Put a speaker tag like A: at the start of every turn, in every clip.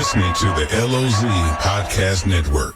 A: listening to the LOZ Podcast Network.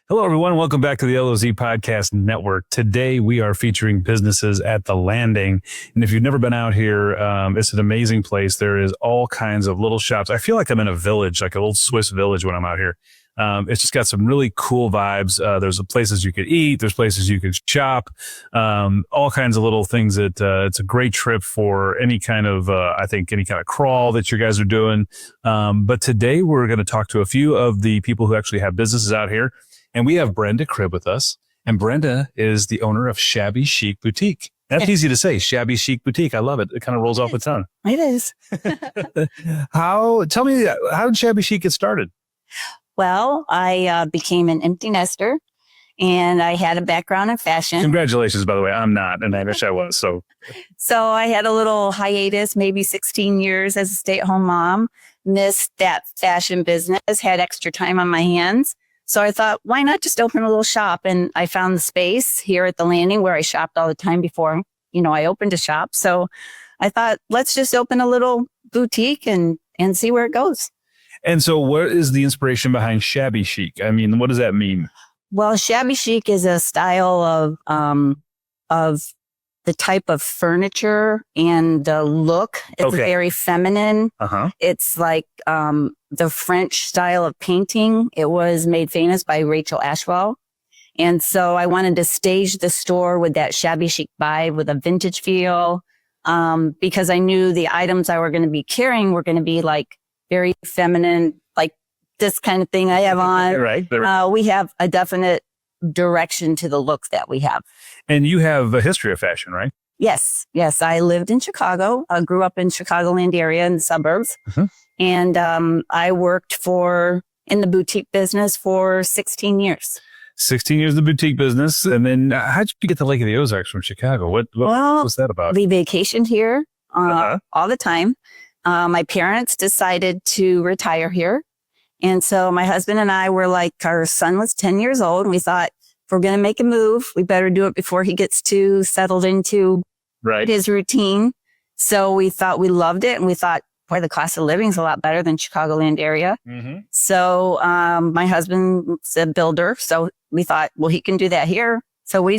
B: Hello, everyone. Welcome back to the LOZ Podcast Network. Today, we are featuring businesses at The Landing. And if you've never been out here, it's an amazing place. There is all kinds of little shops. I feel like I'm in a village, like a little Swiss village when I'm out here. It's just got some really cool vibes. There's places you could eat. There's places you could shop. All kinds of little things that it's a great trip for any kind of, I think, any kind of crawl that you guys are doing. But today, we're going to talk to a few of the people who actually have businesses out here. And we have Brenda Cribb with us. And Brenda is the owner of Shabby Chic Boutique. That's easy to say, Shabby Chic Boutique. I love it. It kind of rolls off the tongue.
C: It is.
B: Tell me, how did Shabby Chic get started?
C: Well, I became an empty nester, and I had a background in fashion.
B: Congratulations, by the way. I'm not, and I wish I was. So
C: I had a little hiatus, maybe 16 years as a stay-at-home mom, missed that fashion business, had extra time on my hands. So I thought, why not just open a little shop? And I found the space here at the Landing where I shopped all the time before, I opened a shop. So I thought, let's just open a little boutique and see where it goes.
B: And so what is the inspiration behind Shabby Chic? I mean, what does that mean? Well,
C: Shabby Chic is a style of the type of furniture and the look. It's very feminine. It's like the French style of painting. It was made famous by Rachel Ashwell. And so I wanted to stage the store with that Shabby Chic vibe, with a vintage feel, because I knew the items I were going to be carrying were going to be like very feminine, like this kind of thing I have on.
B: Right.
C: We have a definite direction to the look that we have.
B: And you have a history of fashion, right?
C: Yes. I lived in Chicago. I grew up in Chicagoland area in the suburbs. And I worked in the boutique business for 16 years.
B: 16 years in the boutique business. And then how'd you get to Lake of the Ozarks from Chicago? What was that about?
C: We vacationed here all the time. My parents decided to retire here. And so my husband and I were like, our son was 10 years old. And we thought, if we're going to make a move, we better do it before he gets too settled into his routine. So we thought we loved it. And we thought, boy, the cost of living is a lot better than Chicagoland area. So my husband's a builder. So we thought, well, he can do that here. So we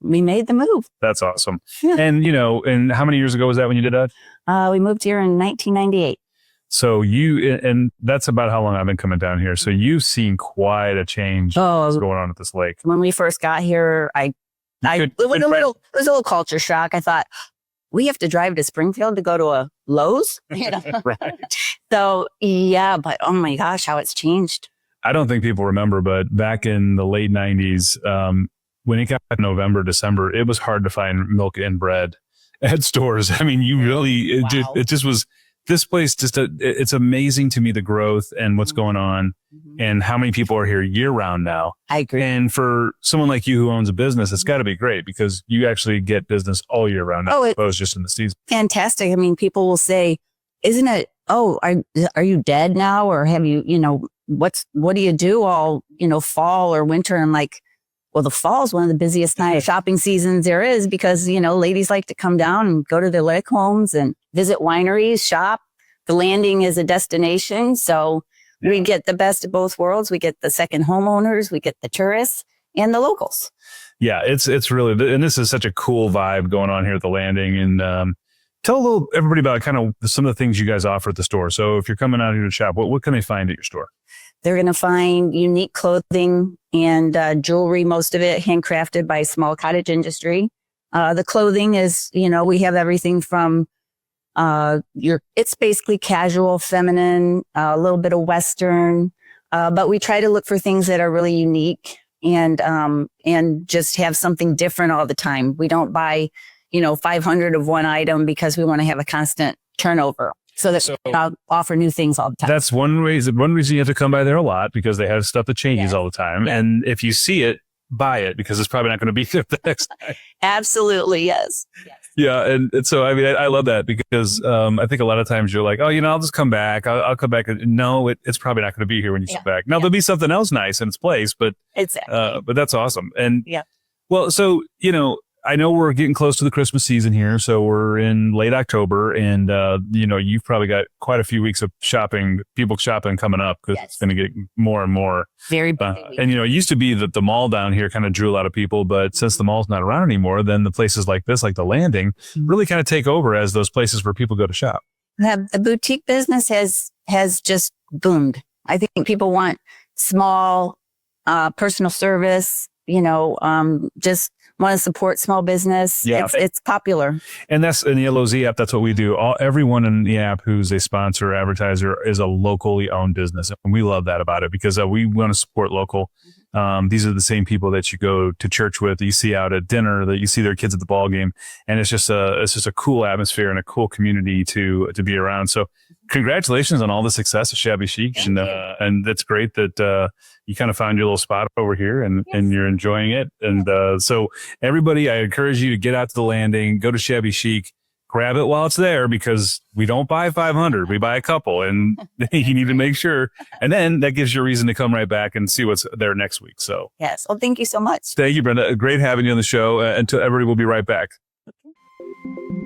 C: made the move.
B: That's awesome. Yeah. And, and how many years ago was that when you did that?
C: We moved here in 1998.
B: So and that's about how long I've been coming down here. So you've seen quite a change what's going on at this lake.
C: When we first got here, it was a little culture shock. I thought, we have to drive to Springfield to go to a LOZ?
B: Right.
C: So, yeah, but oh my gosh, how it's changed.
B: I don't think people remember, but back in the late 90s, when it got November, December, it was hard to find milk and bread at stores. I mean, it just was. This place it's amazing to me, the growth and what's going on and how many people are here year round now.
C: I agree.
B: And for someone like you who owns a business, it's got to be great because you actually get business all year round, not opposed just in the season.
C: Fantastic. I mean, people will say, isn't it, are you dead now? Or have you, what do you do all, fall or winter? I'm like, well, the fall is one of the busiest shopping seasons there is because, ladies like to come down and go to their lake homes and visit wineries, shop. The Landing is a destination. So we get the best of both worlds. We get the second homeowners, we get the tourists and the locals.
B: Yeah, it's really, and this is such a cool vibe going on here at the Landing. And tell everybody about kind of some of the things you guys offer at the store. So if you're coming out here to shop, what can they find at your store?
C: They're going to find unique clothing and jewelry, most of it handcrafted by small cottage industry. The clothing is, we have everything from it's basically casual, feminine, a little bit of Western, but we try to look for things that are really unique and just have something different all the time. We don't buy, 500 of one item because we want to have a constant turnover. So I'll offer new things all the time. That's
B: one reason you have to come by there a lot because they have stuff that changes all the time. Yeah. And if you see it, buy it because it's probably not going to be there the next time.
C: Absolutely. Yes.
B: Yeah. And so, I mean, I love that because I think a lot of times you're like, oh, I'll just come back. I'll come back. No, it's probably not going to be here when you come back. Now there'll be something else nice in its place, but,
C: exactly.
B: But that's awesome. And
C: yeah.
B: Well, so, I know we're getting close to the Christmas season here, so we're in late October, and you've probably got quite a few weeks of people shopping coming up because it's going to get more and more.
C: Very busy.
B: And it used to be that the mall down here kind of drew a lot of people, but since the mall's not around anymore, then the places like this, like the Landing, really kind of take over as those places where people go to shop.
C: The boutique business has just boomed. I think people want small, personal service, just want to support small business.
B: Yeah.
C: It's popular.
B: And that's in the LOZ app. That's what we do. Everyone in the app who's a sponsor or advertiser is a locally owned business. And we love that about it because we want to support local. These are the same people that you go to church with, that you see out at dinner, that you see their kids at the ball game. And it's just a cool atmosphere and a cool community to be around. So congratulations on all the success of Shabby Chic. And that's great that, you kind of found your little spot over here and you're enjoying it. And, so everybody, I encourage you to get out to the Landing, go to Shabby Chic, grab it while it's there because we don't buy 500, we buy a couple and you need to make sure. And then that gives you a reason to come right back and see what's there next week. So
C: yes. Well, thank you so much.
B: Thank you, Brenda. Great having you on the show. Until everybody will be right back.
C: Okay.